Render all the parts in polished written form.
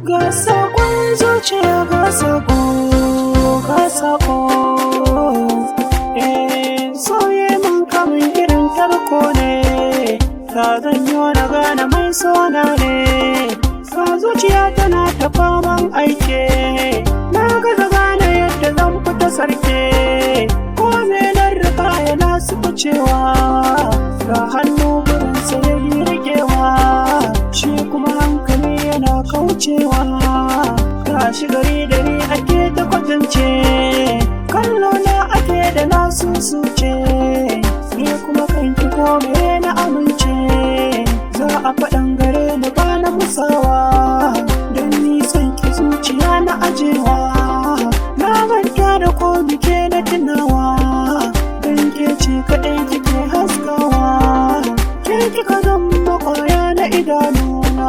Ga saƙon zuciya, ga saƙo, ga saƙo. Soye mun kamun irin tarko ne, ta zanyo na gane mai sona ne. Ga zuciya tana ta faman aike, na gaza gane yadda zan fita sarke. Ko menar riga yana suka cewa, ga hannu gurin sayayi rigewa, shi kuma hankali yana kaucewa. Gashi gari da ni ake ta kwatance, kallo na ake da na susuce, ni kuma kanki kome na amince. Za a faɗan gare ni ba na musawa, don nisan ki zuciya na ajewa. Na manta da ko muke na tunawa, don ke ce kaɗai kike haskawa. Ke kika zama ƙwaya na idanuna,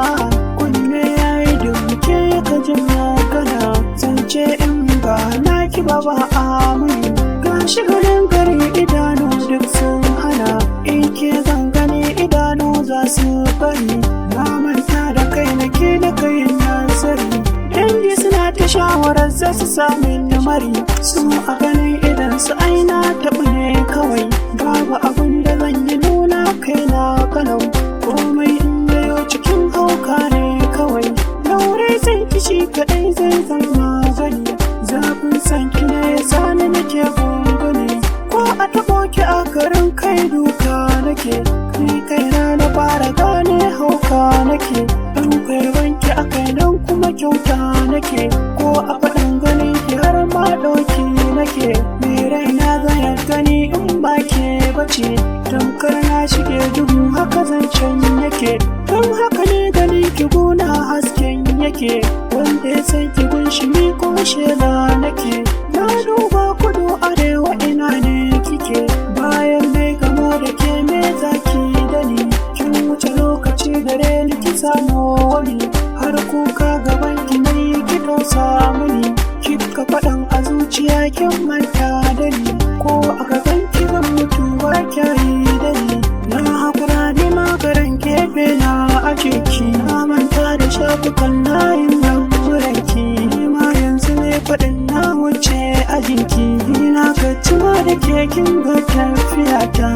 kunne yayi da muke ka jin magana. Zance in ba na ki ba ba amin, gashi garin gari idanu duk sun hana. In ke zan gani idanu za su bari, na manta da kai nake da kai nazari. Dangi suna ta shawarar za su sami mari, su a ganin idan su aina taɓu ne kawai. Babu abin da zan yi nuna kai na kalau, komai in yayo cikin hauka ne kawai. Laure sai kishi kaɗai zai zama gani, zafin sanki ne ya sani nake gungune. Ko a taɓo ki a garin kai duka nake, ni kaina na fara gane hauka nake. Ɗan kwarwanki a kai nan kuma kyauta nake, ko a faɗin ganin ki har ma ɗauki nake. Me raina zai gani in ba ke bace, tamkar na shige duhu haka zancen yake. Don haka ne gani ki guna hasken yake, wanda ya san ki gunshi ni ko shela nake. Na duba kudu arewa ina ne kike, bayan mai gamo da ke me zaki da ni. Kin wuce lokaci gare ni ki samu wani, har kuka gaban ki mai ki tausa mini. Kika faɗan a zuciya kin manta da ni, ko a gaban ki zan mutu ba kyayi da ni. Na hakura ni magaran gefe na aje ki, na manta da shafukan layin lamburanki. Ni ma yanzu ne faɗin na wuce ajinki, na gaci ma da ke kin ga tafiyata.